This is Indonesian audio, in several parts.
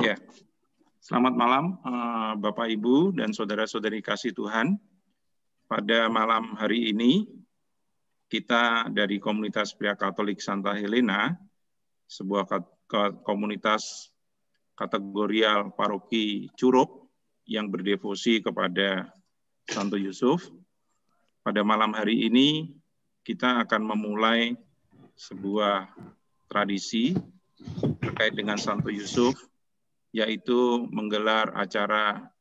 Ya, selamat malam Bapak, Ibu, dan saudara-saudari kasih Tuhan. Pada malam hari ini, kita dari komunitas pria Katolik Santa Helena, sebuah komunitas kategorial paroki Curup yang berdevosi kepada Santo Yusuf. Pada malam hari ini, kita akan memulai sebuah tradisi terkait dengan Santo Yusuf, yaitu menggelar acara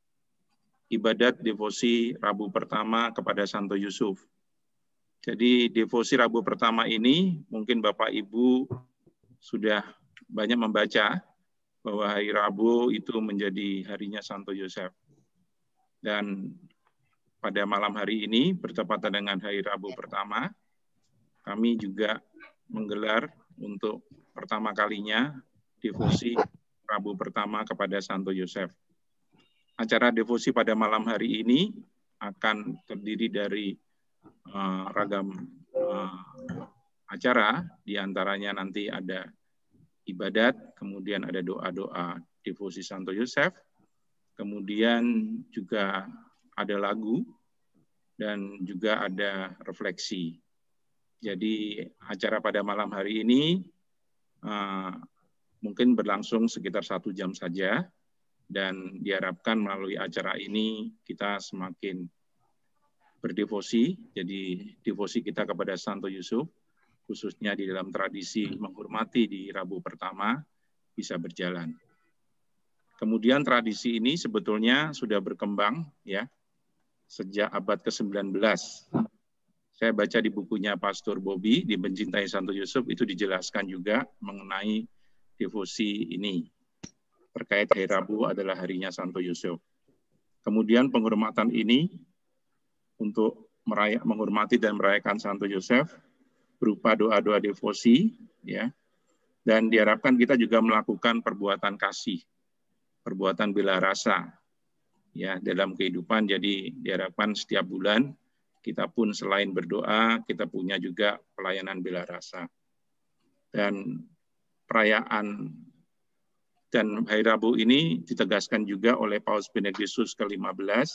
ibadat devosi Rabu pertama kepada Santo Yusuf. Jadi devosi Rabu pertama ini mungkin Bapak Ibu sudah banyak membaca bahwa hari Rabu itu menjadi harinya Santo Yusuf. Dan pada malam hari ini bertepatan dengan hari Rabu pertama, kami juga menggelar untuk pertama kalinya devosi Rabu pertama kepada Santo Yusuf. Acara devosi pada malam hari ini akan terdiri dari ragam acara, diantaranya nanti ada ibadat, kemudian ada doa-doa devosi Santo Yusuf, kemudian juga ada lagu, dan juga ada refleksi. Jadi acara pada malam hari ini mungkin berlangsung sekitar 1 jam saja, dan diharapkan melalui acara ini kita semakin berdevosi, jadi devosi kita kepada Santo Yusuf, khususnya di dalam tradisi menghormati di Rabu pertama, bisa berjalan. Kemudian tradisi ini sebetulnya sudah berkembang ya sejak abad ke-19. Saya baca di bukunya Pastor Bobby, di Mencintai Santo Yusuf, itu dijelaskan juga mengenai devosi ini. Terkait hari Rabu adalah harinya Santo Yusuf. Kemudian penghormatan ini untuk menghormati dan merayakan Santo Yusuf berupa doa-doa devosi, ya, dan diharapkan kita juga melakukan perbuatan kasih, perbuatan bela rasa, ya, dalam kehidupan. Jadi diharapkan setiap bulan kita pun selain berdoa, kita punya juga pelayanan bela rasa. Dan perayaan dan hari Rabu ini ditegaskan juga oleh Paus Benediktus ke-15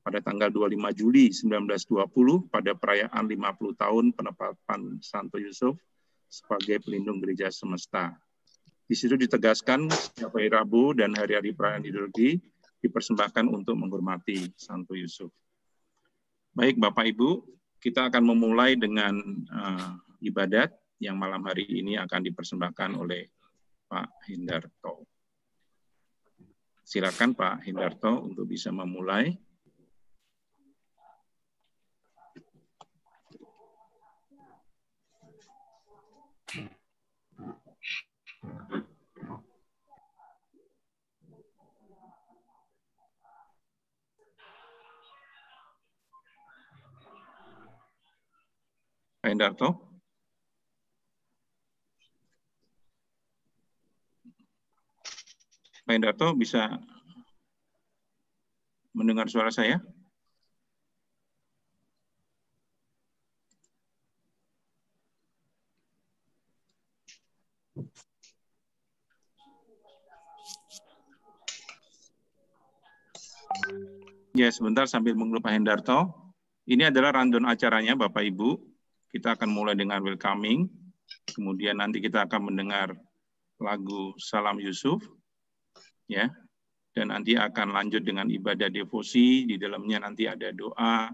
pada tanggal 25 Juli 1920 pada perayaan 50 tahun penetapan Santo Yusuf sebagai pelindung gereja semesta. Di situ ditegaskan setiap hari Rabu dan hari-hari perayaan liturgi dipersembahkan untuk menghormati Santo Yusuf. Baik Bapak Ibu, kita akan memulai dengan ibadat yang malam hari ini akan dipersembahkan oleh Pak Hendarto. Silakan Pak Hendarto untuk bisa memulai. Pak Hendarto. Pak Hendarto bisa mendengar suara saya? Ya, sebentar sambil menunggu Pak Hendarto. Ini adalah rundown acaranya Bapak Ibu. Kita akan mulai dengan welcoming. Kemudian nanti kita akan mendengar lagu Salam Yusuf. Ya. Dan nanti akan lanjut dengan ibadah devosi, di dalamnya nanti ada doa,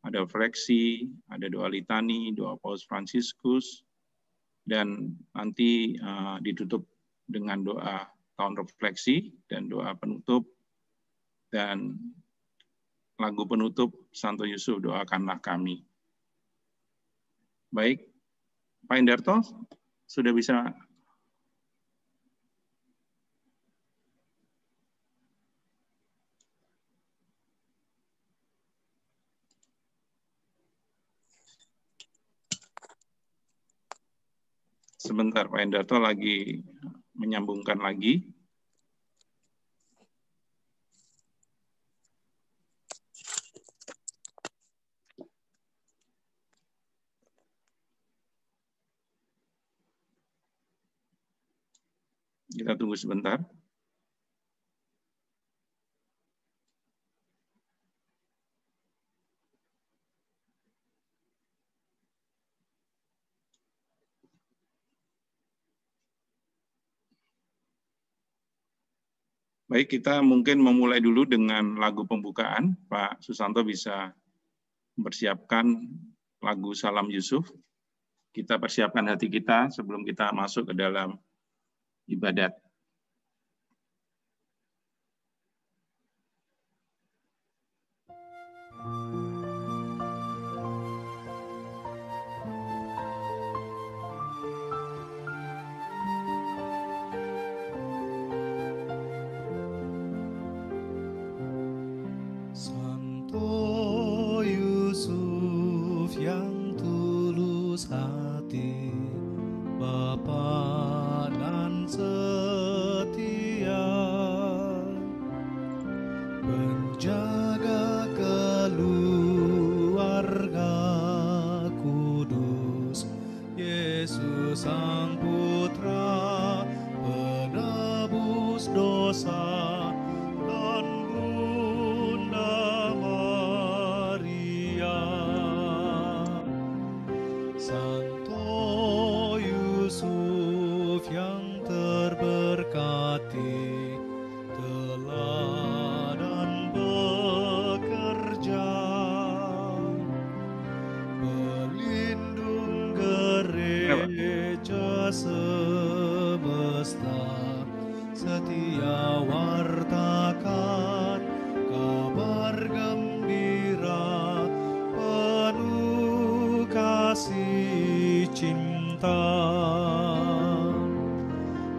ada refleksi, ada doa litani, doa Paus Fransiskus, dan nanti ditutup dengan doa tahun refleksi dan doa penutup, dan lagu penutup Santo Yusuf, doakanlah kami. Baik, Pak Hendarto, sudah bisa. Sebentar, Pak Hendarto lagi menyambungkan lagi. Kita tunggu sebentar. Baik, kita mungkin memulai dulu dengan lagu pembukaan. Pak Susanto bisa mempersiapkan lagu Salam Yusuf. Kita persiapkan hati kita sebelum kita masuk ke dalam ibadat. Santo Yusuf yang tulus hati, Bapa dan setia, penjaga keluarga kudus, Yesus Sang Putra, penebus dosa, dan Bunda Maria. Santo Yusuf yang terberkati, teladan bekerja, pelindung gereja semesta, setia wartakan kabar gembira, penuh kasih cinta.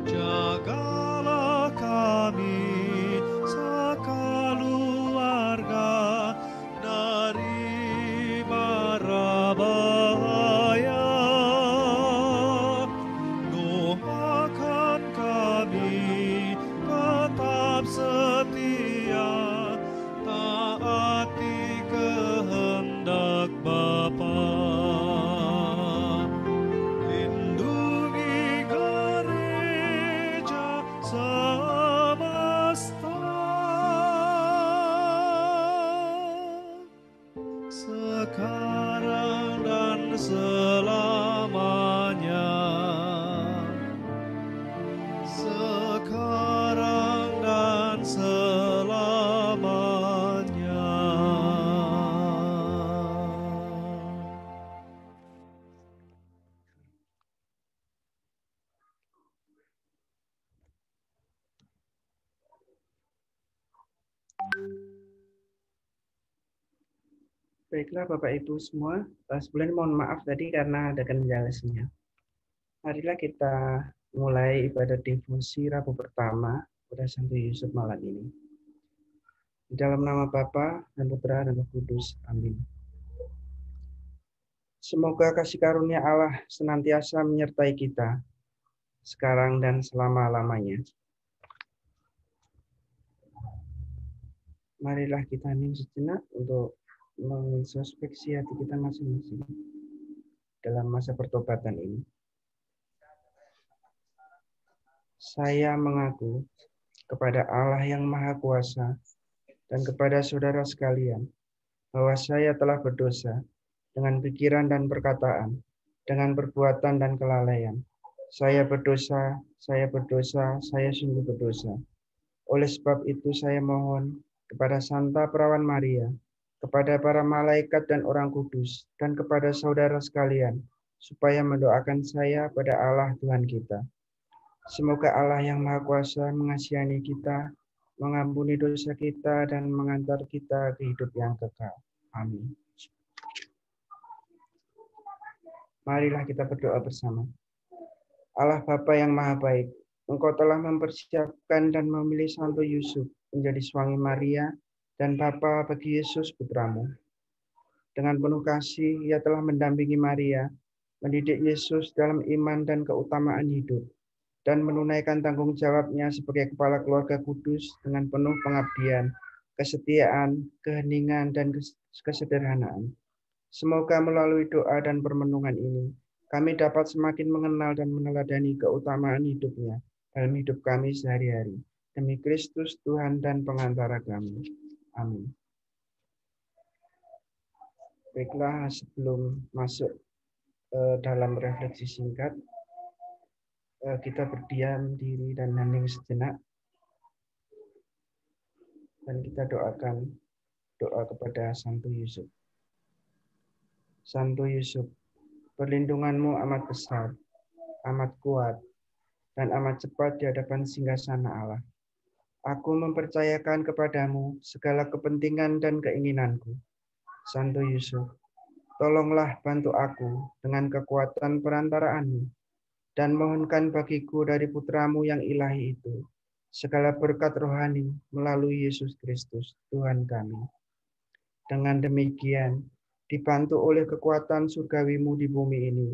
Jagalah kami sekeluarga dari mara bahaya. Doakan kami tetap setia, taati kehendak Bapa. Lindungi gereja semesta, sekarang dan selamanya. Sekarang dan selamanya. Baiklah Bapak Ibu semua, sebelumnya mohon maaf tadi karena ada kendala sinyal. Marilah kita mulai ibadah devosi Rabu pertama pada Santo Yusuf malam ini. Di dalam nama Bapa dan Putra dan Roh Kudus. Amin. Semoga kasih karunia Allah senantiasa menyertai kita sekarang dan selama-lamanya. Marilah kita hening sejenak untuk mengintrospeksi hati kita masing-masing dalam masa pertobatan ini. Saya mengaku kepada Allah yang Maha Kuasa dan kepada saudara sekalian bahwa saya telah berdosa dengan pikiran dan perkataan, dengan perbuatan dan kelalaian. Saya berdosa, saya sungguh berdosa. Oleh sebab itu saya mohon kepada Santa Perawan Maria, kepada para malaikat dan orang kudus, dan kepada saudara sekalian, supaya mendoakan saya pada Allah Tuhan kita. Semoga Allah yang Maha Kuasa mengasihani kita, mengampuni dosa kita, dan mengantar kita ke hidup yang kekal. Amin. Marilah kita berdoa bersama. Allah Bapa yang Maha Baik, Engkau telah mempersiapkan dan memilih Santo Yusuf menjadi suami Maria dan Bapa bagi Yesus putramu. Dengan penuh kasih, ia telah mendampingi Maria, mendidik Yesus dalam iman dan keutamaan hidup, dan menunaikan tanggung jawabnya sebagai kepala keluarga kudus dengan penuh pengabdian, kesetiaan, keheningan, dan kesederhanaan. Semoga melalui doa dan permenungan ini, kami dapat semakin mengenal dan meneladani keutamaan hidupnya dalam hidup kami sehari-hari. Demi Kristus Tuhan dan pengantara kami. Amin. Baiklah, sebelum masuk dalam refleksi singkat, kita berdiam diri dan hening sejenak Dan kita doakan doa kepada Santo Yusuf. Santo Yusuf, perlindunganmu amat besar, amat kuat, dan amat cepat di hadapan singgasana Allah. Aku mempercayakan kepadamu segala kepentingan dan keinginanku. Santo Yusuf, tolonglah bantu aku dengan kekuatan perantaraanmu, dan mohonkan bagiku dari putramu yang ilahi itu segala berkat rohani melalui Yesus Kristus, Tuhan kami. Dengan demikian, dibantu oleh kekuatan surgawimu di bumi ini,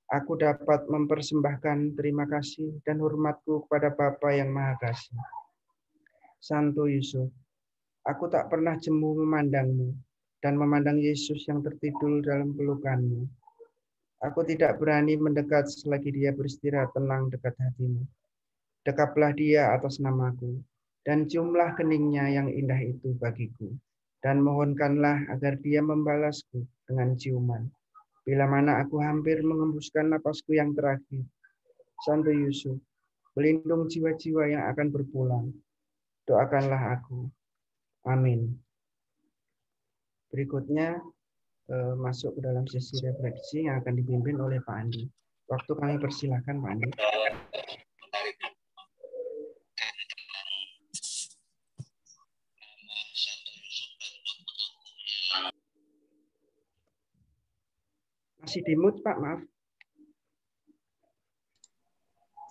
aku dapat mempersembahkan terima kasih dan hormatku kepada Bapa yang Maha Kasih. Santo Yusuf, aku tak pernah jemu memandangmu dan memandang Yesus yang tertidur dalam pelukanmu. Aku tidak berani mendekat selagi dia beristirahat tenang dekat hatimu. Dekaplah dia atas namaku, dan ciumlah keningnya yang indah itu bagiku, dan mohonkanlah agar dia membalasku dengan ciuman. Bila mana aku hampir mengembuskan napasku yang terakhir, Santo Yusuf, pelindung jiwa-jiwa yang akan berpulang, doakanlah aku. Amin. Berikutnya masuk ke dalam sesi refleksi yang akan dipimpin oleh Pak Andi. Waktu kami persilakan Pak Andi. Masih di mute, Pak, maaf.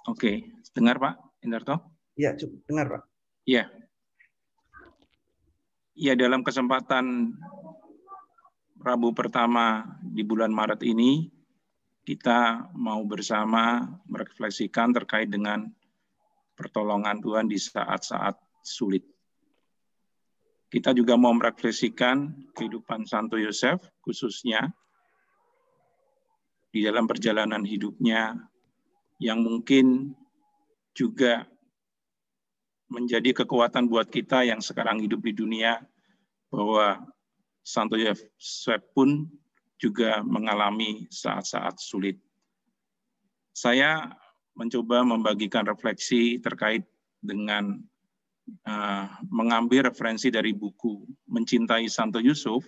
Oke, dengar Pak Indarto? Ya, cukup dengar, Pak. Ya. Ya, dalam kesempatan Rabu pertama di bulan Maret ini, kita mau bersama merefleksikan terkait dengan pertolongan Tuhan di saat-saat sulit. Kita juga mau merefleksikan kehidupan Santo Yosef, khususnya di dalam perjalanan hidupnya yang mungkin juga menjadi kekuatan buat kita yang sekarang hidup di dunia, bahwa Santo Yosef pun juga mengalami saat-saat sulit. Saya mencoba membagikan refleksi terkait dengan mengambil referensi dari buku Mencintai Santo Yusuf,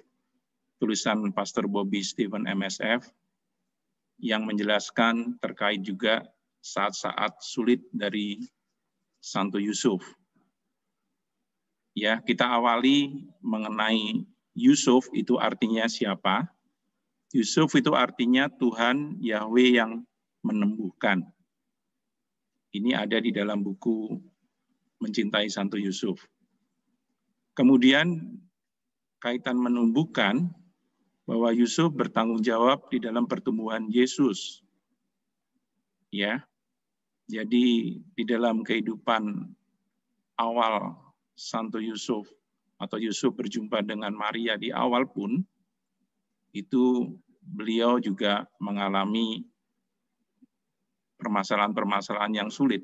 tulisan Pastor Bobby Stephen MSF, yang menjelaskan terkait juga saat-saat sulit dari Santo Yusuf. Ya, kita awali mengenai Yusuf itu artinya siapa? Yusuf itu artinya Tuhan Yahweh yang menembuhkan. Ini ada di dalam buku Mencintai Santo Yusuf. Kemudian kaitan menumbuhkan bahwa Yusuf bertanggung jawab di dalam pertumbuhan Yesus. Ya. Jadi di dalam kehidupan awal Santo Yusuf atau Yusuf berjumpa dengan Maria di awal pun, itu beliau juga mengalami permasalahan-permasalahan yang sulit,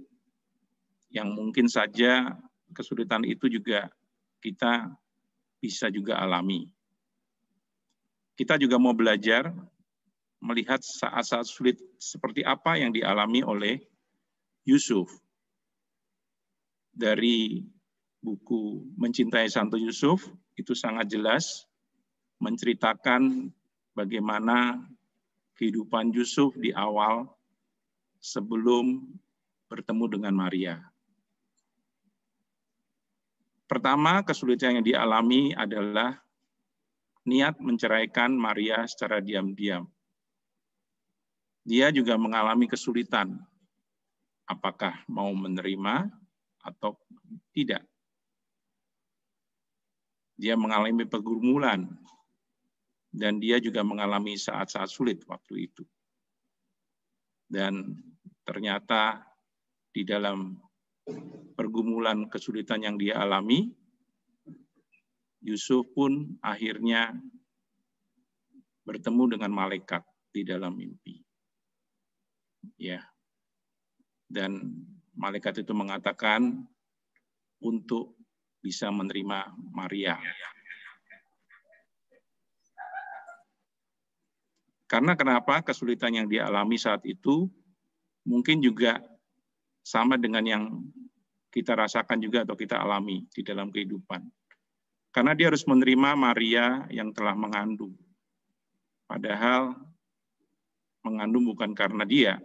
yang mungkin saja kesulitan itu juga kita bisa juga alami. Kita juga mau belajar melihat saat-saat sulit seperti apa yang dialami oleh Yusuf. Dari buku Mencintai Santo Yusuf, itu sangat jelas menceritakan bagaimana kehidupan Yusuf di awal sebelum bertemu dengan Maria. Pertama, kesulitan yang dialami adalah niat menceraikan Maria secara diam-diam. Dia juga mengalami kesulitan, apakah mau menerima atau tidak. Dia mengalami pergumulan, dan dia juga mengalami saat-saat sulit waktu itu. Dan ternyata di dalam pergumulan kesulitan yang dia alami, Yusuf pun akhirnya bertemu dengan malaikat di dalam mimpi. Ya. Dan malaikat itu mengatakan untuk bisa menerima Maria. Karena kenapa kesulitan yang dialami saat itu mungkin juga sama dengan yang kita rasakan juga atau kita alami di dalam kehidupan. Karena dia harus menerima Maria yang telah mengandung. Padahal mengandung bukan karena dia.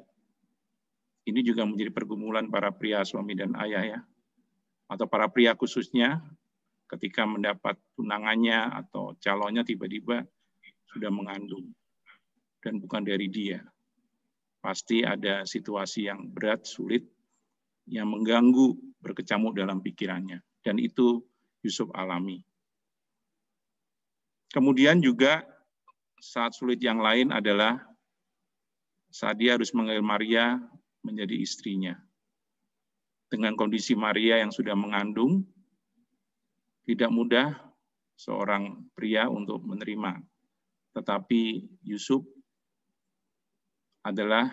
Ini juga menjadi pergumulan para pria suami dan ayah ya. Atau para pria khususnya ketika mendapat tunangannya atau calonnya tiba-tiba sudah mengandung. Dan bukan dari dia. Pasti ada situasi yang berat, sulit, yang mengganggu, berkecamuk dalam pikirannya. Dan itu Yusuf alami. Kemudian juga saat sulit yang lain adalah saat dia harus mengambil Maria menjadi istrinya. Dengan kondisi Maria yang sudah mengandung, tidak mudah seorang pria untuk menerima. Tetapi Yusuf adalah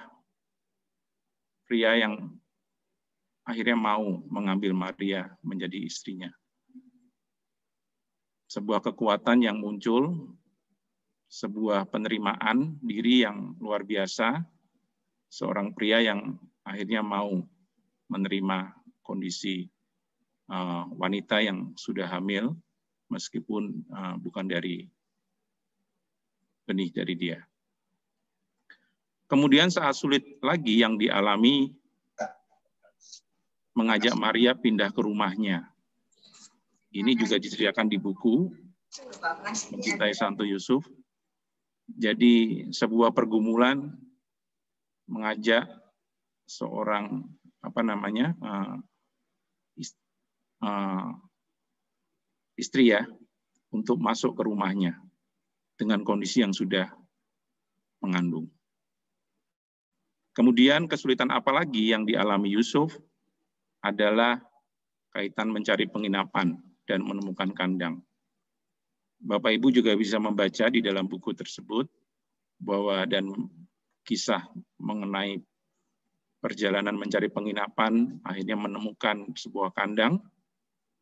pria yang akhirnya mau mengambil Maria menjadi istrinya. Sebuah kekuatan yang muncul, sebuah penerimaan diri yang luar biasa, seorang pria yang akhirnya mau menerima kondisi wanita yang sudah hamil, meskipun bukan dari benih dari dia. Kemudian saat sulit lagi yang dialami, mengajak Maria pindah ke rumahnya. Ini juga disediakan di buku Mencintai Santo Yusuf. Jadi sebuah pergumulan mengajak seorang istri ya untuk masuk ke rumahnya dengan kondisi yang sudah mengandung. Kemudian kesulitan apa lagi yang dialami Yusuf adalah kaitan mencari penginapan dan menemukan kandang. Bapak Ibu juga bisa membaca di dalam buku tersebut bahwa dan kisah mengenai perjalanan mencari penginapan, akhirnya menemukan sebuah kandang,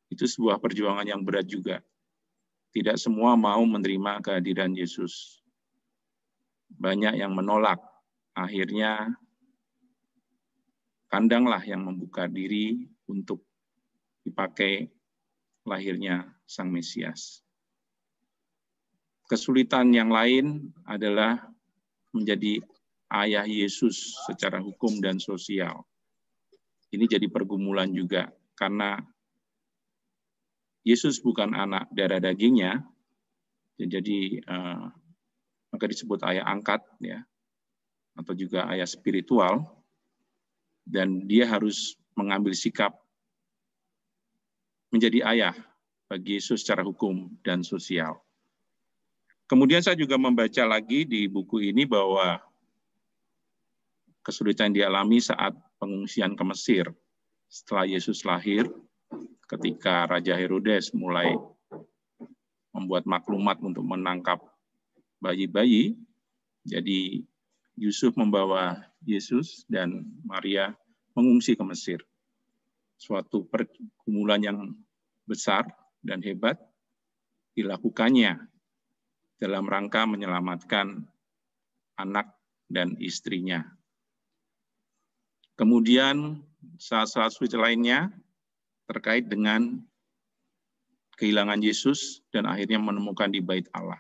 itu sebuah perjuangan yang berat juga. Tidak semua mau menerima kehadiran Yesus. Banyak yang menolak. Akhirnya kandanglah yang membuka diri untuk dipakai lahirnya Sang Mesias. Kesulitan yang lain adalah menjadi ayah Yesus secara hukum dan sosial. Ini jadi pergumulan juga, karena Yesus bukan anak darah dagingnya, jadi maka disebut ayah angkat, ya, atau juga ayah spiritual, dan dia harus mengambil sikap menjadi ayah bagi Yesus secara hukum dan sosial. Kemudian saya juga membaca lagi di buku ini bahwa kesulitan yang dialami saat pengungsian ke Mesir setelah Yesus lahir, ketika Raja Herodes mulai membuat maklumat untuk menangkap bayi-bayi, jadi Yusuf membawa Yesus dan Maria mengungsi ke Mesir. Suatu pergumulan yang besar dan hebat dilakukannya dalam rangka menyelamatkan anak dan istrinya. Kemudian saat-saat sulit lainnya terkait dengan kehilangan Yesus dan akhirnya menemukan di Bait Allah.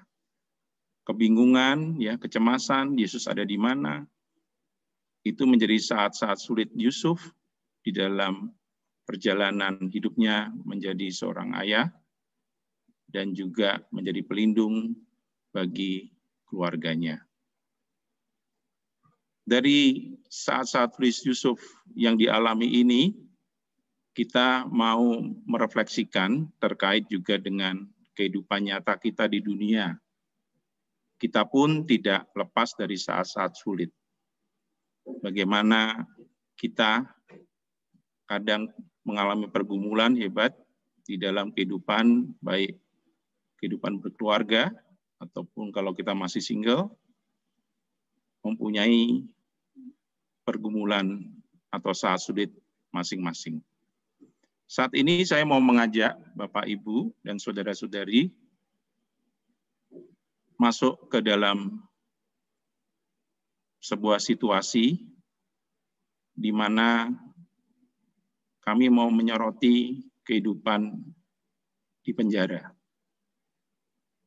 Kebingungan, ya, kecemasan, Yesus ada di mana? Itu menjadi saat-saat sulit Yusuf di dalam perjalanan hidupnya menjadi seorang ayah dan juga menjadi pelindung bagi keluarganya. Dari saat-saat sulit Yusuf yang dialami ini, kita mau merefleksikan terkait juga dengan kehidupan nyata kita di dunia. Kita pun tidak lepas dari saat-saat sulit. Bagaimana kita kadang mengalami pergumulan hebat di dalam kehidupan, baik kehidupan berkeluarga, ataupun kalau kita masih single, mempunyai pergumulan atau saat sulit masing-masing. Saat ini saya mau mengajak Bapak, Ibu, dan saudara-saudari masuk ke dalam sebuah situasi di mana kami mau menyoroti kehidupan di penjara.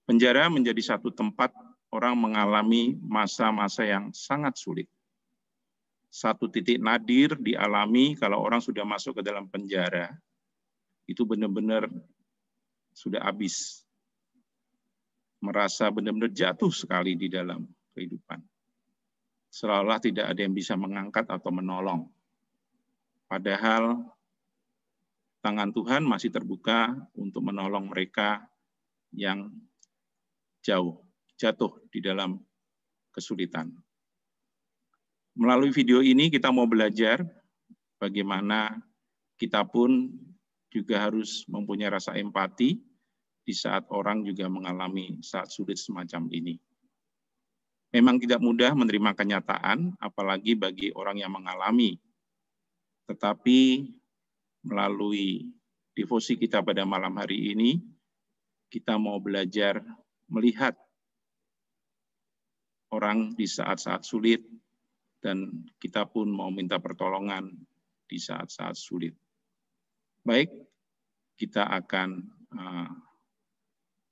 Penjara menjadi satu tempat orang mengalami masa-masa yang sangat sulit. Satu titik nadir dialami kalau orang sudah masuk ke dalam penjara, itu benar-benar sudah habis. Merasa benar-benar jatuh sekali di dalam kehidupan. Seolah-olah tidak ada yang bisa mengangkat atau menolong. Padahal tangan Tuhan masih terbuka untuk menolong mereka yang jatuh di dalam kesulitan. Melalui video ini kita mau belajar bagaimana kita pun juga harus mempunyai rasa empati di saat orang juga mengalami saat sulit semacam ini. Memang tidak mudah menerima kenyataan, apalagi bagi orang yang mengalami. Tetapi melalui devosi kita pada malam hari ini, kita mau belajar melihat orang di saat-saat sulit, dan kita pun mau minta pertolongan di saat-saat sulit. Baik, kita akan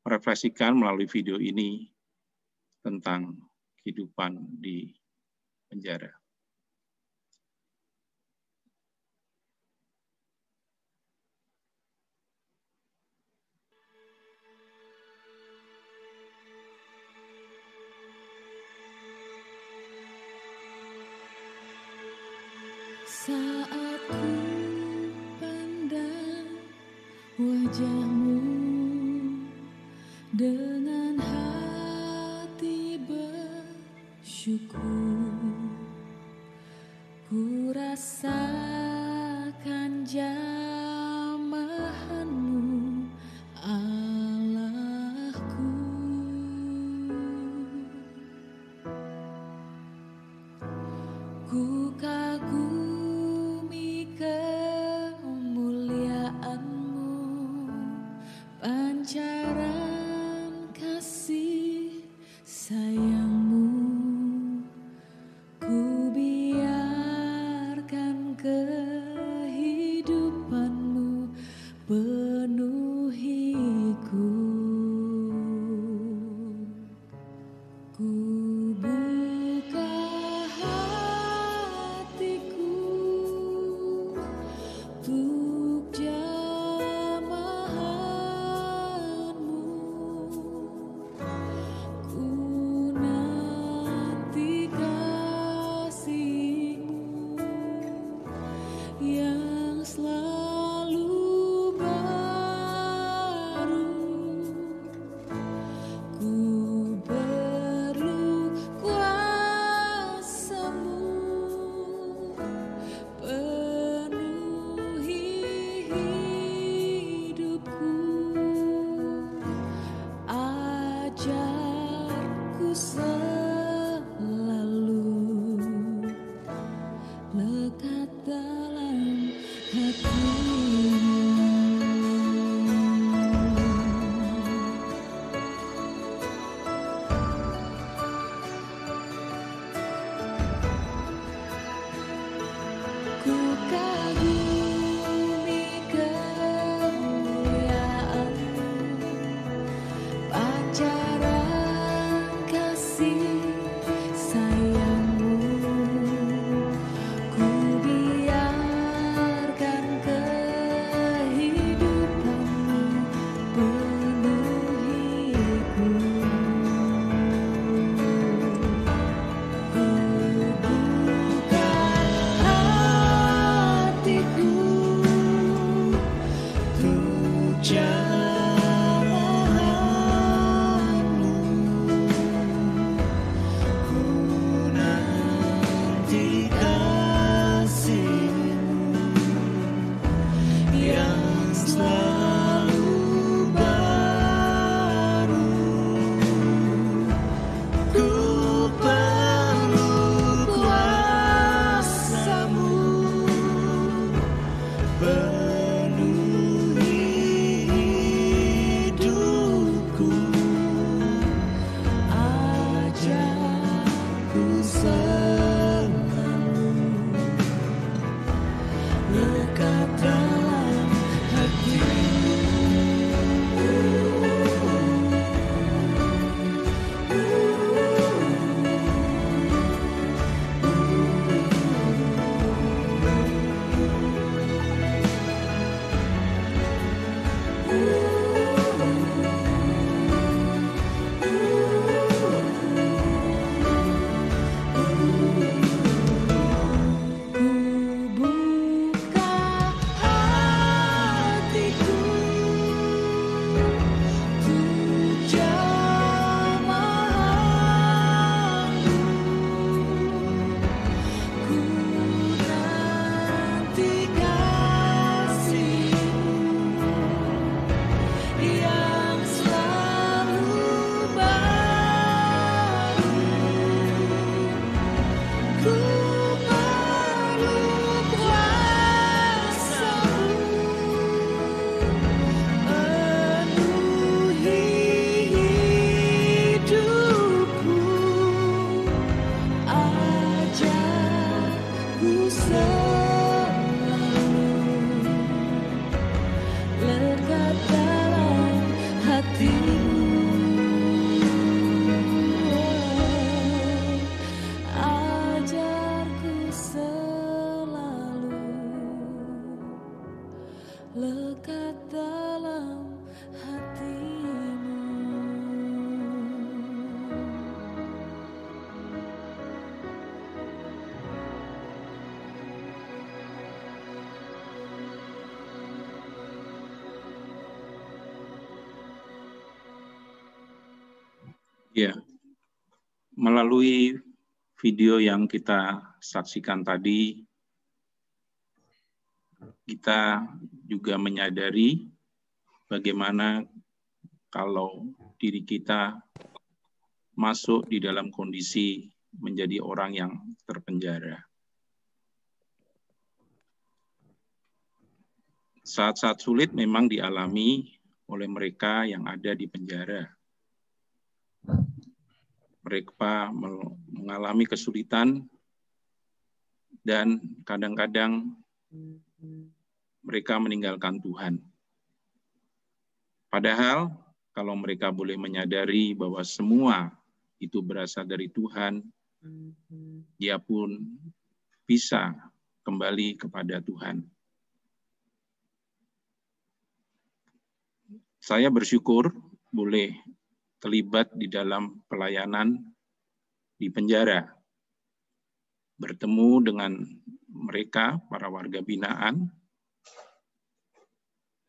merefleksikan melalui video ini tentang kehidupan di penjara. Saat ku pandang wajahmu dengan hati bersyukur, ku rasakan jamahanmu, Allahku. Ku kagumi kemuliaan-Mu, pancaran kasih sayang-Mu. Ku biarkan kehidupan-Mu penuhiku. Ku buka hatiku untuk jamahan-Mu. Ku nanti kasih-Mu yang selalu baru. Ku perlu kuasa-Mu, penuhi hidupku, ajarku selalu lekat dalam hati-Mu. Ku kagumi kemuliaan-Mu, pancaran kasih sayang-Mu. Ku biarkan selalu lekat dalam hatimu. Ajarku selalu lekat dalam hatimu. Ya, melalui video yang kita saksikan tadi, kita juga menyadari bagaimana kalau diri kita masuk di dalam kondisi menjadi orang yang terpenjara. Saat-saat sulit memang dialami oleh mereka yang ada di penjara. Mereka mengalami kesulitan dan kadang-kadang mereka meninggalkan Tuhan. Padahal kalau mereka boleh menyadari bahwa semua itu berasal dari Tuhan, dia pun bisa kembali kepada Tuhan. Saya bersyukur boleh terlibat di dalam pelayanan di penjara, bertemu dengan mereka, para warga binaan,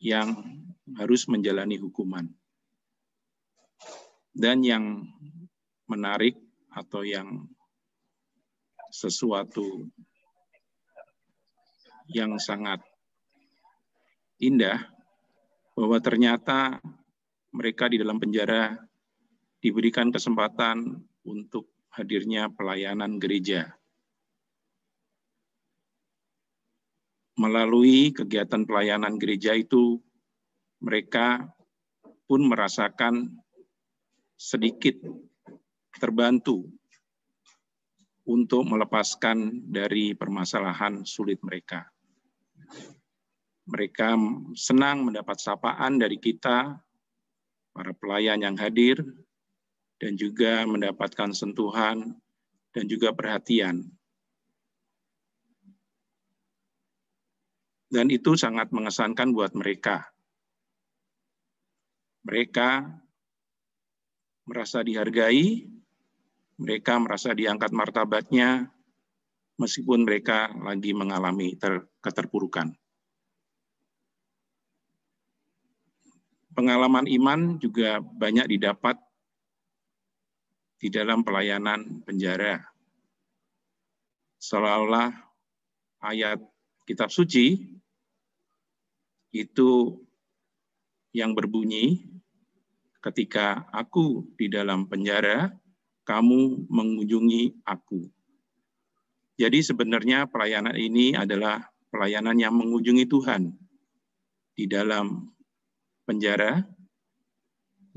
yang harus menjalani hukuman. Dan yang menarik atau yang sesuatu yang sangat indah, bahwa ternyata mereka di dalam penjara diberikan kesempatan untuk hadirnya pelayanan gereja. Melalui kegiatan pelayanan gereja itu, mereka pun merasakan sedikit terbantu untuk melepaskan dari permasalahan sulit mereka. Mereka senang mendapat sapaan dari kita, para pelayan yang hadir, dan juga mendapatkan sentuhan dan juga perhatian. Dan itu sangat mengesankan buat mereka. Mereka merasa dihargai, mereka merasa diangkat martabatnya, meskipun mereka lagi mengalami keterpurukan. Pengalaman iman juga banyak didapat di dalam pelayanan penjara. Seolah-olah ayat kitab suci itu yang berbunyi, ketika aku di dalam penjara, kamu mengunjungi aku. Jadi sebenarnya pelayanan ini adalah pelayanan yang mengunjungi Tuhan di dalam penjara,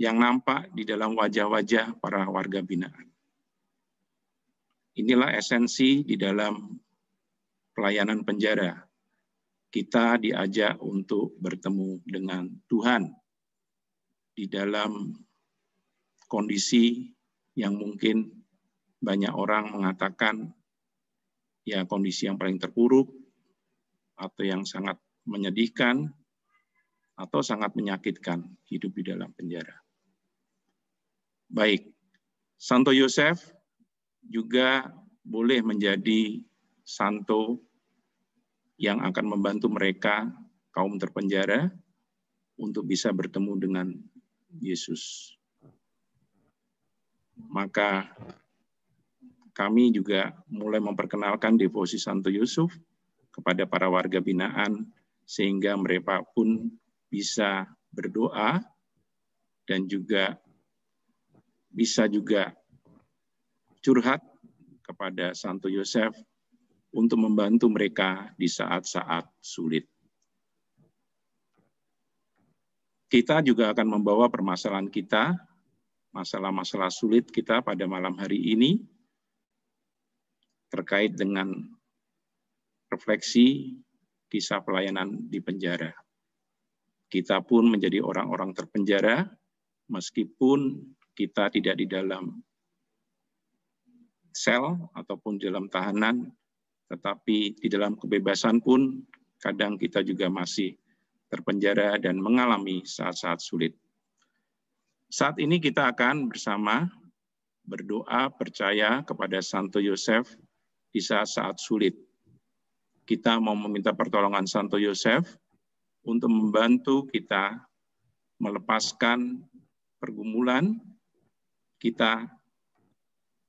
yang nampak di dalam wajah-wajah para warga binaan. Inilah esensi di dalam pelayanan penjara. Kita diajak untuk bertemu dengan Tuhan di dalam kondisi yang mungkin banyak orang mengatakan ya kondisi yang paling terpuruk atau yang sangat menyedihkan atau sangat menyakitkan hidup di dalam penjara. Baik, Santo Yosef juga boleh menjadi santo yang akan membantu mereka, kaum terpenjara, untuk bisa bertemu dengan Yesus. Maka kami juga mulai memperkenalkan devosi Santo Yusuf kepada para warga binaan, sehingga mereka pun bisa berdoa dan juga bisa juga curhat kepada Santo Yosef untuk membantu mereka di saat-saat sulit. Kita juga akan membawa permasalahan kita, masalah-masalah sulit kita pada malam hari ini, terkait dengan refleksi kisah pelayanan di penjara. Kita pun menjadi orang-orang terpenjara, meskipun kita tidak di dalam sel ataupun di dalam tahanan, tetapi di dalam kebebasan pun kadang kita juga masih terpenjara dan mengalami saat-saat sulit. Saat ini kita akan bersama berdoa percaya kepada Santo Yosef di saat-saat sulit. Kita mau meminta pertolongan Santo Yosef untuk membantu kita melepaskan pergumulan kita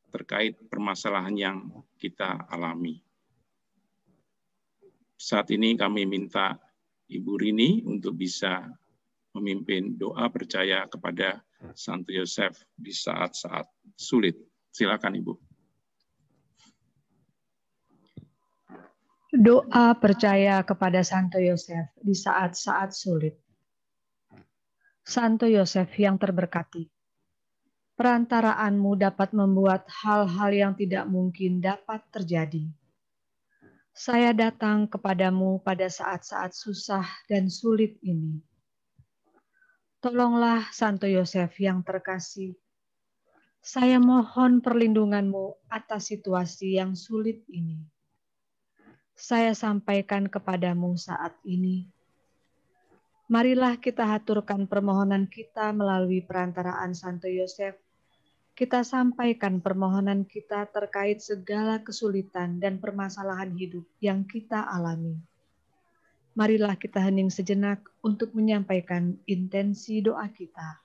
terkait permasalahan yang kita alami. Saat ini kami minta Ibu Rini untuk bisa memimpin doa percaya kepada Santo Yosef di saat-saat sulit. Silakan Ibu. Doa percaya kepada Santo Yosef di saat-saat sulit. Santo Yosef yang terberkati, perantaraanmu dapat membuat hal-hal yang tidak mungkin dapat terjadi. Saya datang kepadamu pada saat-saat susah dan sulit ini. Tolonglah Santo Yosef yang terkasih. Saya mohon perlindunganmu atas situasi yang sulit ini. Saya sampaikan kepadamu saat ini. Marilah kita haturkan permohonan kita melalui perantaraan Santo Yosef. Kita sampaikan permohonan kita terkait segala kesulitan dan permasalahan hidup yang kita alami. Marilah kita hening sejenak untuk menyampaikan intensi doa kita.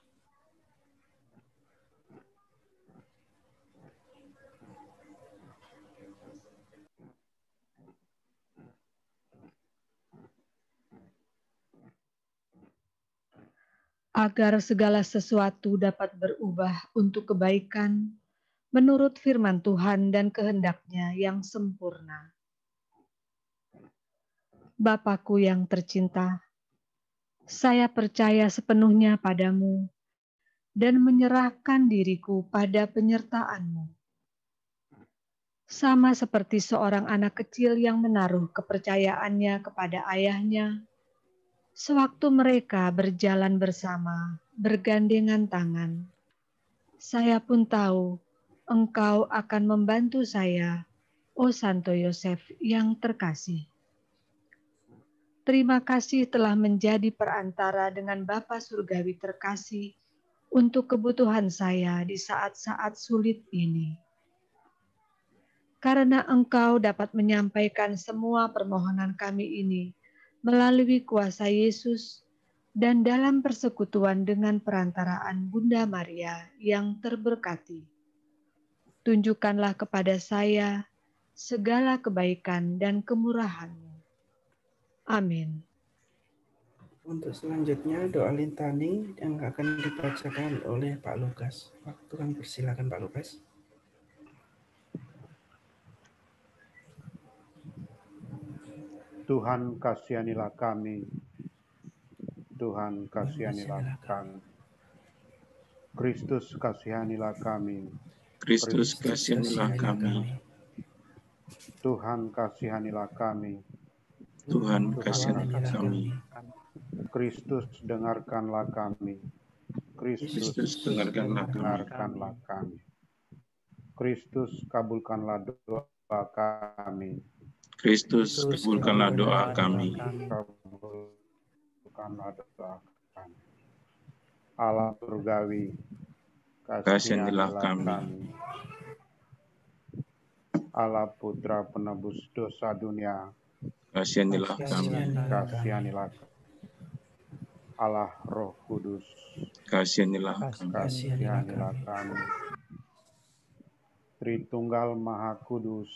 Agar segala sesuatu dapat berubah untuk kebaikan menurut firman Tuhan dan kehendak-Nya yang sempurna. Bapakku yang tercinta, saya percaya sepenuhnya padamu dan menyerahkan diriku pada penyertaan-Mu. Sama seperti seorang anak kecil yang menaruh kepercayaannya kepada ayahnya, sewaktu mereka berjalan bersama, bergandengan tangan, saya pun tahu Engkau akan membantu saya, oh Santo Yosef yang terkasih. Terima kasih telah menjadi perantara dengan Bapa Surgawi terkasih untuk kebutuhan saya di saat-saat sulit ini. Karena Engkau dapat menyampaikan semua permohonan kami ini melalui kuasa Yesus dan dalam persekutuan dengan perantaraan Bunda Maria yang terberkati. Tunjukkanlah kepada saya segala kebaikan dan kemurahan-Mu. Amin. Untuk selanjutnya doa lintani yang akan dibacakan oleh Pak Lukas. Waktu kan persilakan Pak Lukas. Tuhan kasihanilah kami, Tuhan kasihanilah kami. Kristus kasihanilah kami, Kristus kasihanilah kami. Tuhan kasihanilah kami, Tuhan kasihanilah kami. Kristus dengarkanlah kami, Kristus dengarkanlah kami. Kristus kabulkanlah doa kami, Kristus kabulkanlah doa kami. kabulkanlah doa kami. Allah surgawi, Kasihanilah kami. Allah Putra penebus dosa dunia, Kasihanilah kami. kasihanilah kami. Allah Roh Kudus, Kasihanilah kami. kasihanilah kami. Tritunggal Maha Kudus,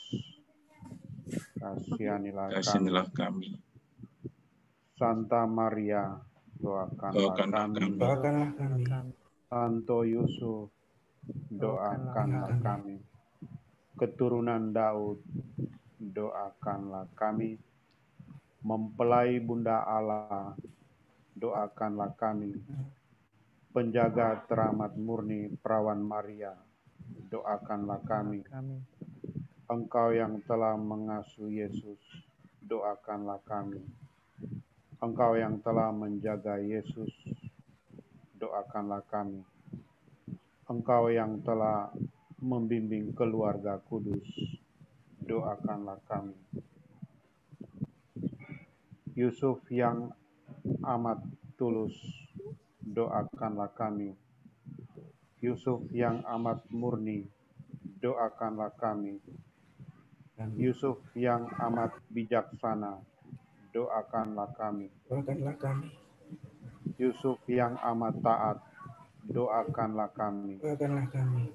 kasihanilah kami. Santa Maria, doakanlah kami. Doakanlah kami. Santo Yusuf, doakanlah kami. Keturunan Daud, doakanlah kami. Mempelai Bunda Allah, doakanlah kami. Penjaga teramat murni Perawan Maria, doakanlah kami. Engkau yang telah mengasuh Yesus, doakanlah kami. Engkau yang telah menjaga Yesus, doakanlah kami. Engkau yang telah membimbing keluarga kudus, doakanlah kami. Yusuf yang amat tulus, doakanlah kami. Yusuf yang amat murni, doakanlah kami. Yusuf yang amat bijaksana, doakanlah kami. Doakanlah kami. Yusuf yang amat taat, doakanlah kami. Doakanlah kami.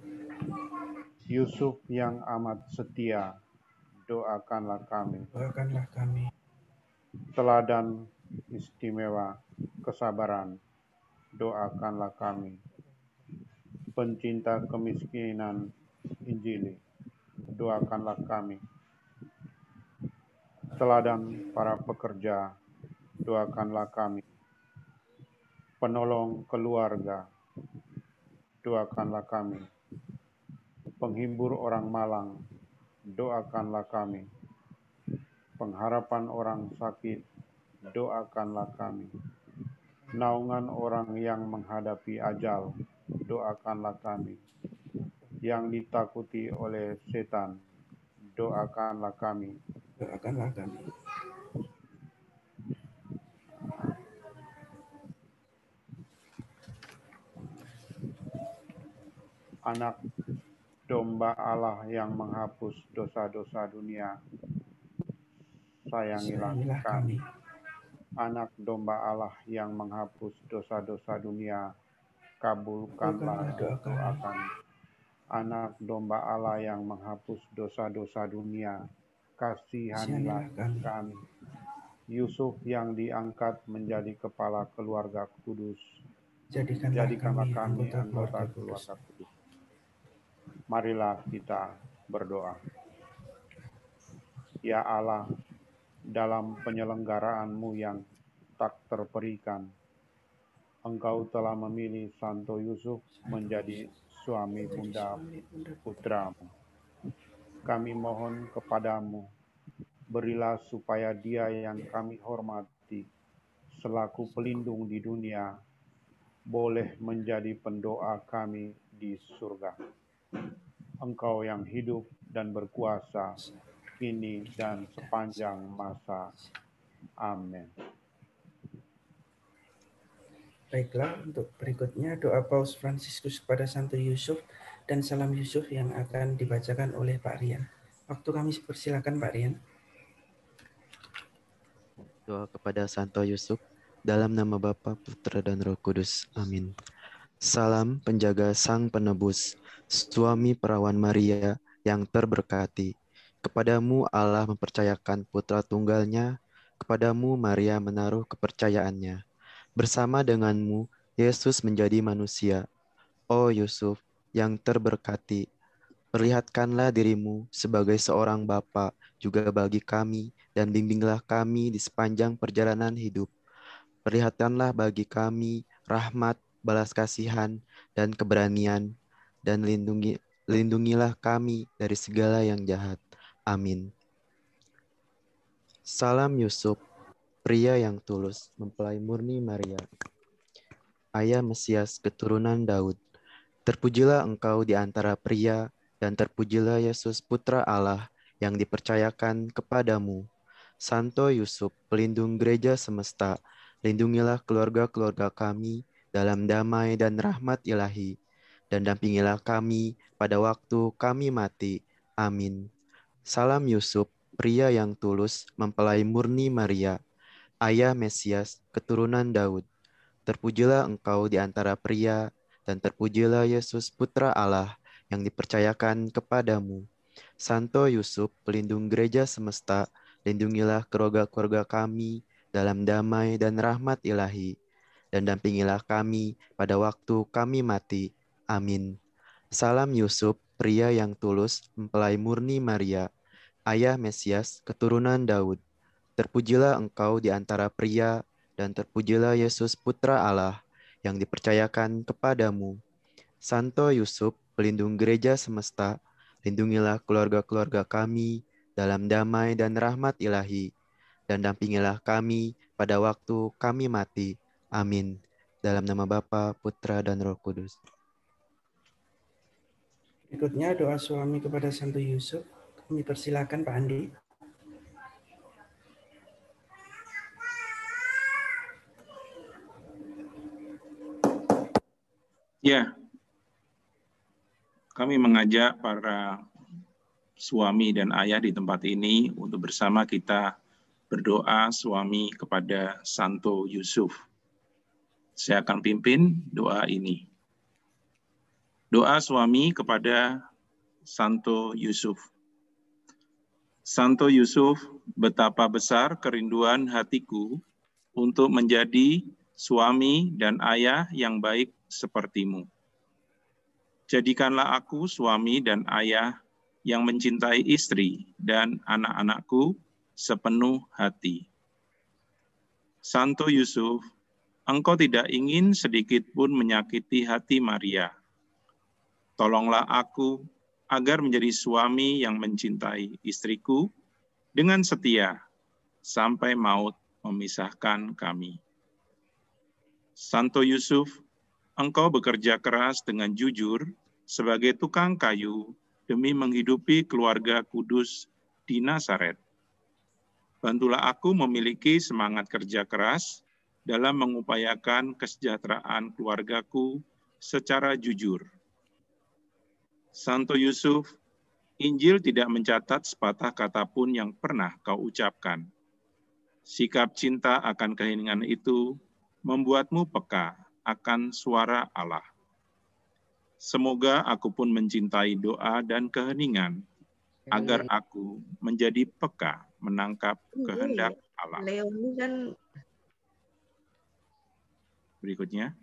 Yusuf yang amat setia, doakanlah kami. Doakanlah kami. Teladan istimewa kesabaran, doakanlah kami. Pencinta kemiskinan Injili, doakanlah kami. Teladan para pekerja, doakanlah kami. Penolong keluarga, doakanlah kami. Penghibur orang malang, doakanlah kami. Pengharapan orang sakit, doakanlah kami. Naungan orang yang menghadapi ajal, doakanlah kami. Yang ditakuti oleh setan, doakanlah kami. Doakanlah kami. Anak domba Allah yang menghapus dosa-dosa dunia, sayangilah kami. Anak domba Allah yang menghapus dosa-dosa dunia, kabulkanlah doa kami. Anak domba Allah yang menghapus dosa-dosa dunia, kasihanilah kami. Yusuf yang diangkat menjadi kepala keluarga kudus, jadikanlah kami anggota keluarga kudus. Marilah kita berdoa. Ya Allah, dalam penyelenggaraanmu yang tak terperikan, Engkau telah memilih Santo Yusuf menjadi suami bunda putramu. Kami mohon kepadamu, berilah supaya dia yang kami hormati selaku pelindung di dunia, boleh menjadi pendoa kami di surga. Engkau yang hidup dan berkuasa, kini dan sepanjang masa. Amin. Baiklah, untuk berikutnya doa Paus Fransiskus kepada Santo Yusuf dan salam Yusuf yang akan dibacakan oleh Pak Rian. Waktu kami persilakan Pak Rian. Doa kepada Santo Yusuf dalam nama Bapa, Putra, dan Roh Kudus. Amin. Salam penjaga Sang Penebus, suami perawan Maria yang terberkati. Kepadamu Allah mempercayakan putra tunggalnya, kepadamu Maria menaruh kepercayaannya. Bersama denganmu, Yesus menjadi manusia. Oh Yusuf yang terberkati, perlihatkanlah dirimu sebagai seorang bapa juga bagi kami dan bimbinglah kami di sepanjang perjalanan hidup. Perlihatkanlah bagi kami rahmat, balas kasihan, dan keberanian, dan lindungilah kami dari segala yang jahat. Amin. Salam Yusuf, pria yang tulus, mempelai murni Maria, ayah Mesias keturunan Daud. Terpujilah engkau di antara pria, dan terpujilah Yesus Putra Allah yang dipercayakan kepadamu. Santo Yusuf, pelindung gereja semesta, lindungilah keluarga-keluarga kami dalam damai dan rahmat ilahi, dan dampingilah kami pada waktu kami mati. Amin. Salam Yusuf, pria yang tulus, mempelai murni Maria, ayah Mesias, keturunan Daud. Terpujilah engkau di antara pria, dan terpujilah Yesus Putra Allah yang dipercayakan kepadamu. Santo Yusuf, pelindung gereja semesta, lindungilah keluarga-keluarga kami dalam damai dan rahmat ilahi, dan dampingilah kami pada waktu kami mati. Amin. Salam Yusuf, pria yang tulus, mempelai murni Maria, ayah Mesias, keturunan Daud. Terpujilah engkau di antara pria, dan terpujilah Yesus Putra Allah yang dipercayakan kepadamu. Santo Yusuf, pelindung gereja semesta, lindungilah keluarga-keluarga kami dalam damai dan rahmat ilahi, dan dampingilah kami pada waktu kami mati. Amin. Dalam nama Bapa, Putra, dan Roh Kudus. Berikutnya doa suami kepada Santo Yusuf. Kami persilakan Pak Andi. Ya, kami mengajak para suami dan ayah di tempat ini untuk bersama kita berdoa suami kepada Santo Yusuf. Saya akan pimpin doa ini. Doa suami kepada Santo Yusuf. Santo Yusuf, betapa besar kerinduan hatiku untuk menjadi suami dan ayah yang baik sepertimu. Jadikanlah aku suami dan ayah yang mencintai istri dan anak-anakku sepenuh hati. Santo Yusuf, engkau tidak ingin sedikit pun menyakiti hati Maria. Tolonglah aku agar menjadi suami yang mencintai istriku dengan setia sampai maut memisahkan kami. Santo Yusuf, engkau bekerja keras dengan jujur sebagai tukang kayu demi menghidupi keluarga kudus di Nazaret. Bantulah aku memiliki semangat kerja keras dalam mengupayakan kesejahteraan keluargaku secara jujur. Santo Yusuf, Injil tidak mencatat sepatah kata pun yang pernah kau ucapkan. Sikap cinta akan keheningan itu membuatmu peka akan suara Allah. Semoga aku pun mencintai doa dan keheningan, agar aku menjadi peka menangkap kehendak Allah. Berikutnya,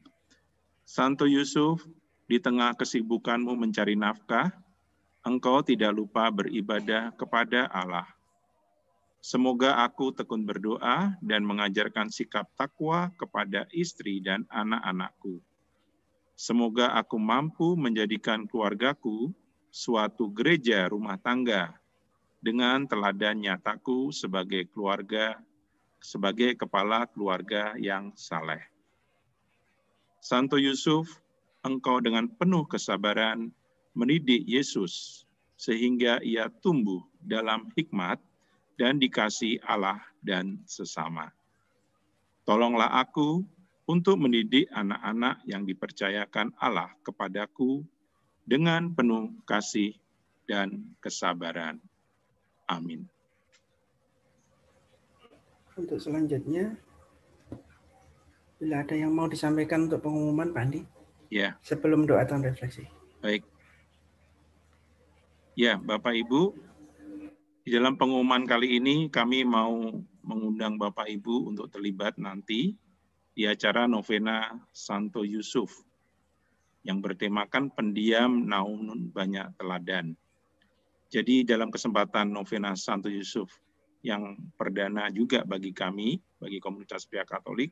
Santo Yusuf, di tengah kesibukanmu mencari nafkah, engkau tidak lupa beribadah kepada Allah. Semoga aku tekun berdoa dan mengajarkan sikap takwa kepada istri dan anak-anakku. Semoga aku mampu menjadikan keluargaku suatu gereja rumah tangga dengan teladan nyataku sebagai kepala keluarga yang saleh. Santo Yusuf, engkau dengan penuh kesabaran mendidik Yesus sehingga ia tumbuh dalam hikmat dan dikasihi Allah dan sesama. Tolonglah aku untuk mendidik anak-anak yang dipercayakan Allah kepadaku dengan penuh kasih dan kesabaran. Amin. Untuk selanjutnya, bila ada yang mau disampaikan untuk pengumuman, Pak Andi? Ya. Sebelum doa dan refleksi. Baik. Ya, Bapak Ibu, di dalam pengumuman kali ini kami mau mengundang Bapak Ibu untuk terlibat nanti di acara novena Santo Yusuf yang bertemakan pendiam namun banyak teladan. Jadi dalam kesempatan novena Santo Yusuf yang perdana juga bagi kami, bagi komunitas pria Katolik,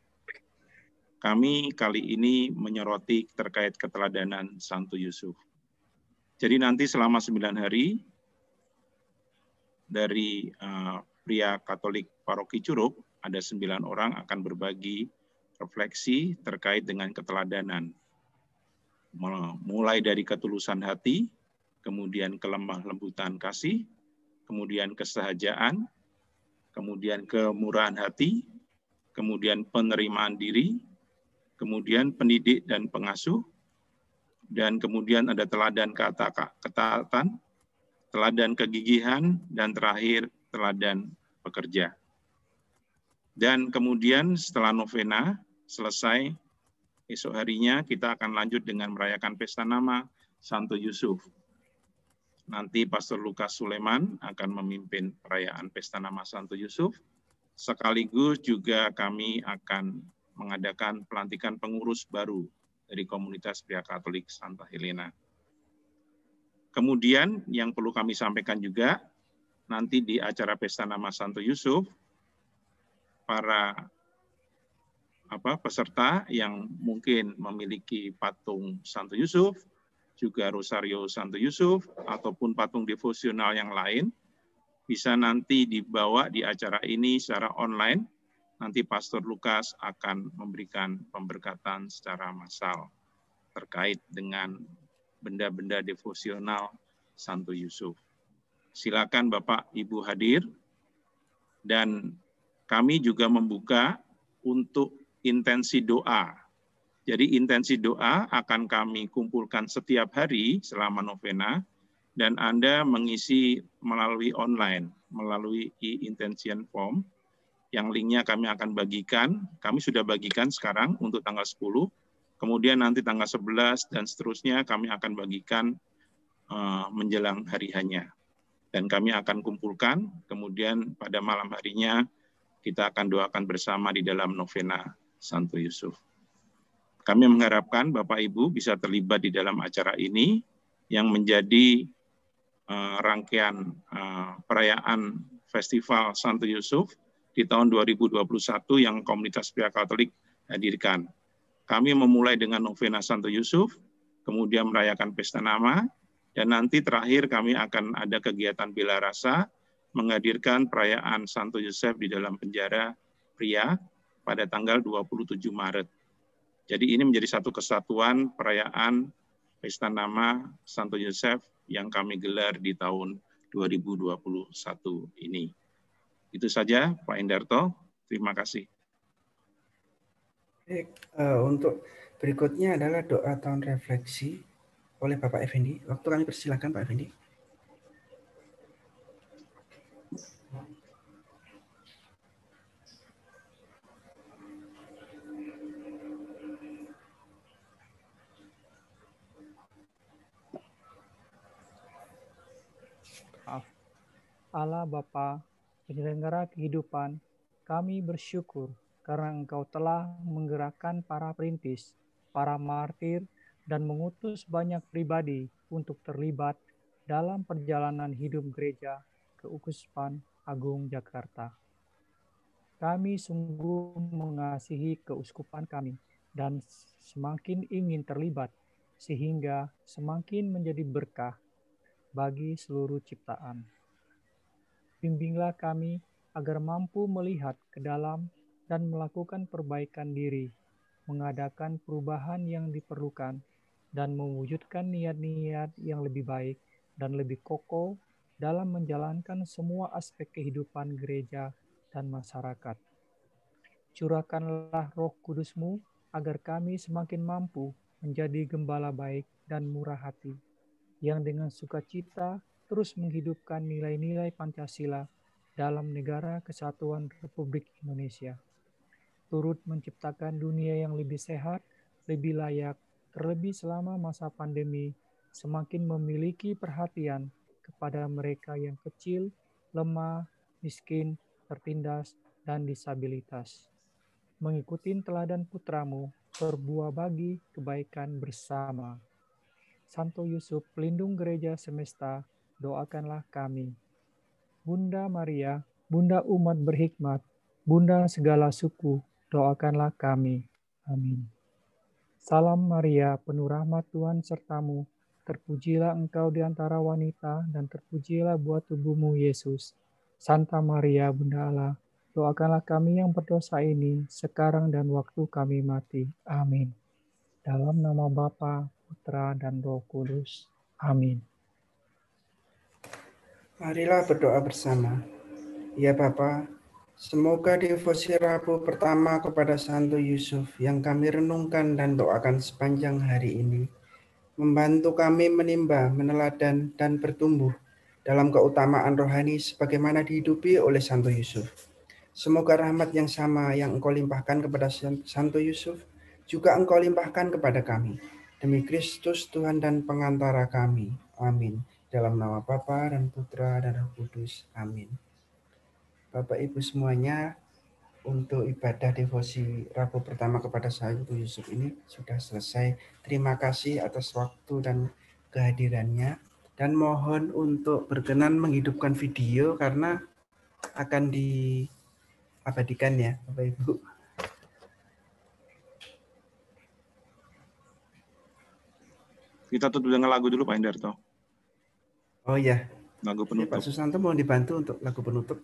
kami kali ini menyoroti terkait keteladanan Santo Yusuf. Jadi nanti selama 9 hari dari pria Katolik Paroki Curug, ada 9 orang akan berbagi refleksi terkait dengan keteladanan. Mulai dari ketulusan hati, kemudian kelemah lembutan kasih, kemudian kesahajaan, kemudian kemurahan hati, kemudian penerimaan diri, kemudian pendidik dan pengasuh, dan kemudian ada teladan ketaatan, teladan kegigihan, dan terakhir teladan pekerja. Dan kemudian setelah novena selesai, esok harinya kita akan lanjut dengan merayakan pesta nama Santo Yusuf. Nanti Pastor Lukas Suleman akan memimpin perayaan pesta nama Santo Yusuf. Sekaligus juga kami akan mengadakan pelantikan pengurus baru dari komunitas pria Katolik Santa Helena. Kemudian yang perlu kami sampaikan juga, nanti di acara pesta nama Santo Yusuf, para peserta yang mungkin memiliki patung Santo Yusuf, juga Rosario Santo Yusuf, ataupun patung devosional yang lain, bisa nanti dibawa di acara ini secara online. Nanti Pastor Lukas akan memberikan pemberkatan secara massal terkait dengan benda-benda devosional Santo Yusuf. Silakan Bapak Ibu hadir, dan kami juga membuka untuk intensi doa. Jadi intensi doa akan kami kumpulkan setiap hari selama novena, dan Anda mengisi melalui online, melalui e-intention form, yang linknya kami akan bagikan. Kami sudah bagikan sekarang untuk tanggal 10, kemudian nanti tanggal 11 dan seterusnya kami akan bagikan menjelang hari hanya. Dan kami akan kumpulkan, kemudian pada malam harinya kita akan doakan bersama di dalam novena Santo Yusuf. Kami mengharapkan Bapak Ibu bisa terlibat di dalam acara ini yang menjadi rangkaian perayaan Festival Santo Yusuf di tahun 2021 yang komunitas pria Katolik hadirkan. Kami memulai dengan novena Santo Yusuf, kemudian merayakan pesta nama, dan nanti terakhir kami akan ada kegiatan bela rasa menghadirkan perayaan Santo Yusuf di dalam penjara pria pada tanggal 27 Maret. Jadi ini menjadi satu kesatuan perayaan pesta nama Santo Yusuf yang kami gelar di tahun 2021 ini. Itu saja Pak Endarto, terima kasih. Baik, untuk berikutnya adalah doa tahun refleksi oleh Bapak Effendi. Waktu kami persilakan Pak Effendi. Allah Bapa, penyelenggara kehidupan, kami bersyukur karena Engkau telah menggerakkan para perintis, para martir, dan mengutus banyak pribadi untuk terlibat dalam perjalanan hidup gereja Keuskupan Agung Jakarta. Kami sungguh mengasihi keuskupan kami dan semakin ingin terlibat sehingga semakin menjadi berkah bagi seluruh ciptaan. Bimbinglah kami agar mampu melihat ke dalam dan melakukan perbaikan diri, mengadakan perubahan yang diperlukan, dan mewujudkan niat-niat yang lebih baik dan lebih kokoh dalam menjalankan semua aspek kehidupan gereja dan masyarakat. Curahkanlah Roh Kudus-Mu agar kami semakin mampu menjadi gembala baik dan murah hati, yang dengan sukacita terus menghidupkan nilai-nilai Pancasila dalam negara kesatuan Republik Indonesia. Turut menciptakan dunia yang lebih sehat, lebih layak, terlebih selama masa pandemi, semakin memiliki perhatian kepada mereka yang kecil, lemah, miskin, tertindas, dan disabilitas. Mengikuti teladan putramu, berbuah bagi kebaikan bersama. Santo Yusuf, pelindung gereja semesta, doakanlah kami. Bunda Maria, Bunda umat berhikmat, Bunda segala suku, doakanlah kami. Amin. Salam Maria, penuh rahmat Tuhan sertamu, terpujilah engkau di antara wanita, dan terpujilah buah tubuhmu Yesus. Santa Maria, Bunda Allah, doakanlah kami yang berdosa ini, sekarang dan waktu kami mati. Amin. Dalam nama Bapa, Putra, dan Roh Kudus. Amin. Marilah berdoa bersama. Ya Bapa, semoga devosi Rabu pertama kepada Santo Yusuf yang kami renungkan dan doakan sepanjang hari ini membantu kami menimba, meneladan, dan bertumbuh dalam keutamaan rohani sebagaimana dihidupi oleh Santo Yusuf. Semoga rahmat yang sama yang Engkau limpahkan kepada Santo Yusuf juga Engkau limpahkan kepada kami. Demi Kristus Tuhan dan pengantara kami. Amin. Dalam nama Bapa dan Putra dan Roh Kudus. Amin. Bapak Ibu semuanya, untuk ibadah devosi Rabu pertama kepada Santo Yusuf ini sudah selesai. Terima kasih atas waktu dan kehadirannya. Dan mohon untuk berkenan menghidupkan video karena akan diabadikan ya Bapak Ibu. Kita tutup dengan lagu dulu Pak Endarto. Oh ya, lagu Pak penutup. Susanto mau dibantu untuk lagu penutup.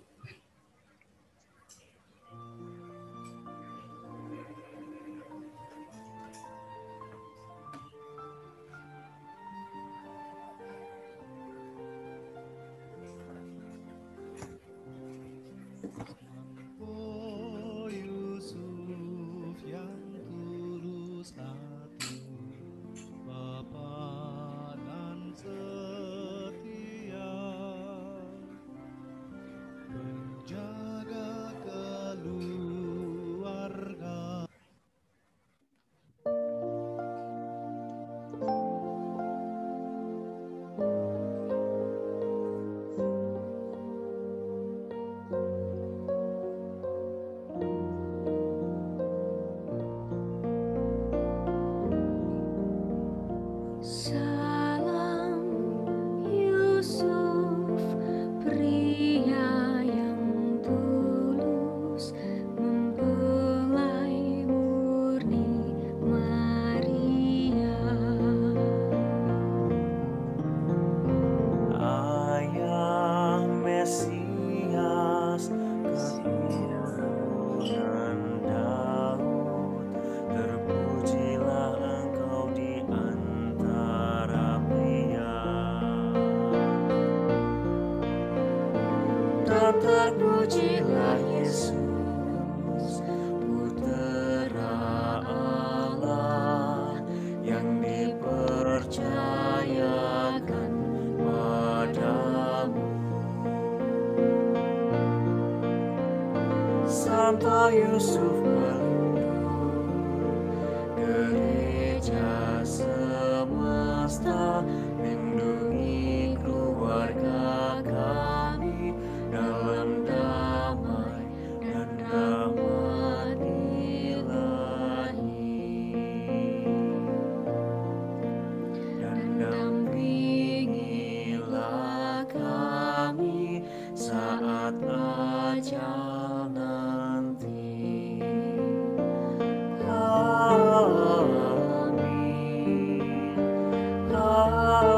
Oh Yusuf yang tulus hati, Bapa dan setia, menjaga keluarga. Salam Yusuf, pria yang tulus, mempelai murni Maria. Ayah Mesias, keturunan Daud, terpujilah engkau di antara pria, dan terpujilah Yesus, Putera Allah, yang dipercayakan padamu. Santo Yusuf pelindung gereja semesta, lindungi keluarga kami dalam damai dan rahmat ilahi, dan dampingilah kami saat ajal nanti. Amin. Amin.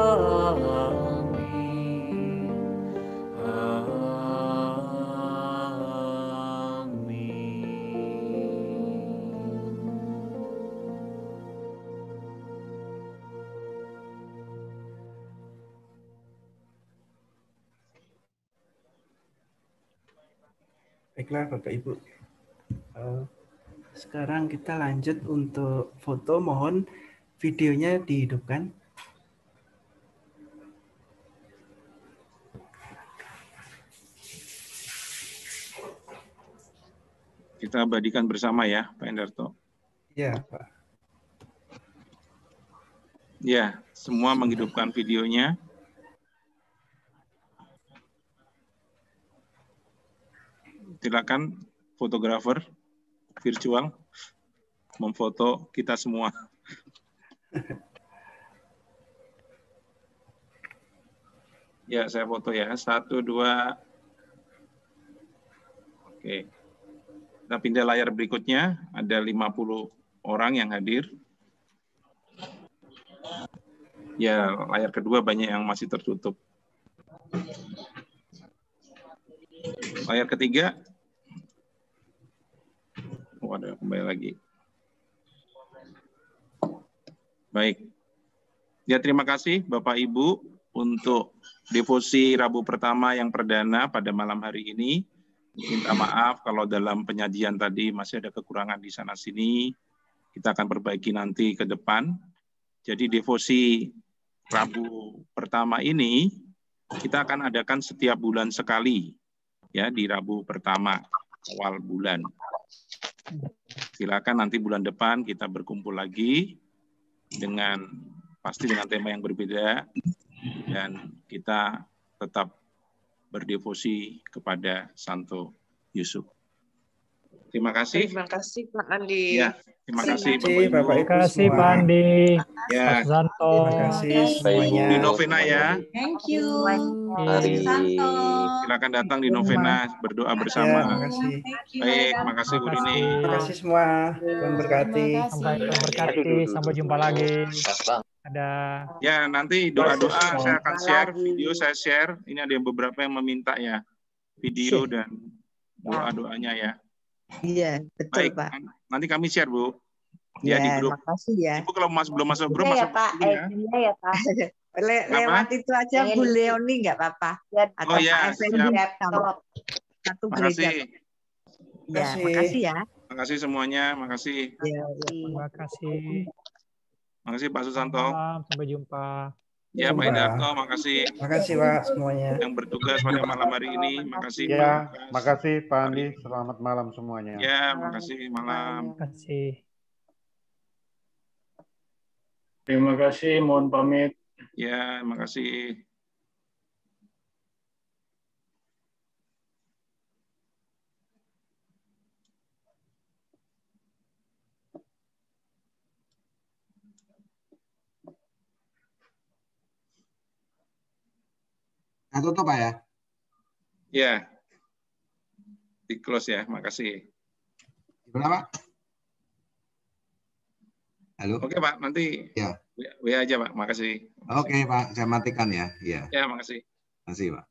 Baiklah Bapak Ibu. Sekarang kita lanjut untuk foto. Mohon videonya dihidupkan. Kita abadikan bersama ya, Pak Endarto. Ya, Pak. Ya, semua menghidupkan videonya. Silakan fotografer virtual memfoto kita semua. Ya, saya foto ya. 1, 2. Oke. Kita pindah layar berikutnya. Ada 50 orang yang hadir. Ya, layar kedua banyak yang masih tertutup. Layar ketiga. Oh, ada kembali lagi. Baik. Ya, terima kasih Bapak Ibu untuk devosi Rabu pertama yang perdana pada malam hari ini. Minta maaf kalau dalam penyajian tadi masih ada kekurangan di sana-sini. Kita akan perbaiki nanti ke depan. Jadi devosi Rabu pertama ini kita akan adakan setiap bulan sekali, ya, di Rabu pertama awal bulan. Silakan nanti bulan depan kita berkumpul lagi pasti dengan tema yang berbeda, dan kita tetap berdevosi kepada Santo Yusuf. Terima kasih. Terima kasih Pak Andi. Ya, terima kasih Bapak Ibu. Terima kasih Pak Andi. Ya. Pak Susanto. Terima kasih semuanya. Di novena ya. Thank you. kasih. Silakan datang di novena berdoa Ya, bersama. makasih. Baik, makasih Bu Rini. Terima kasih semua. Tuhan berkati. Sampai berkati. Sampai jumpa lagi. Ada. Ya, nanti doa-doa saya akan share, video saya share. Ini ada beberapa yang meminta ya, video dan doa-doanya ya. Iya, betul Baik, Pak. nanti kami share Bu. Ya, di Ya, grup. makasih ya. Ibu kalau belum masuk grup, Iya ya masuk Pak, dulu ya. iya ya Pak. Lewat itu aja Bu Leoni nggak apa-apa. Atau Oh ya, Pak Effendi siap. sama satu gereja. Makasih. Ya, makasih ya. Makasih semuanya, makasih. Ya, Terima kasih. Makasih Pak Susanto. Malam, sampai jumpa. Ya, Pak Indarto, makasih. Makasih Pak semuanya. Yang bertugas pada malam hari ini, makasih Pak Ya, Lukas. makasih Pak Andi. Selamat malam semuanya. Ya, makasih malam. Terima kasih. Terima kasih, mohon pamit. Ya, makasih. Nah, tutup Pak ya. Ya, di close ya, makasih. Gimana Pak? Halo. Oke Pak, nanti Ya. WA aja Pak, makasih. Oke Pak, saya matikan ya. Iya. Ya, makasih. Makasih Pak.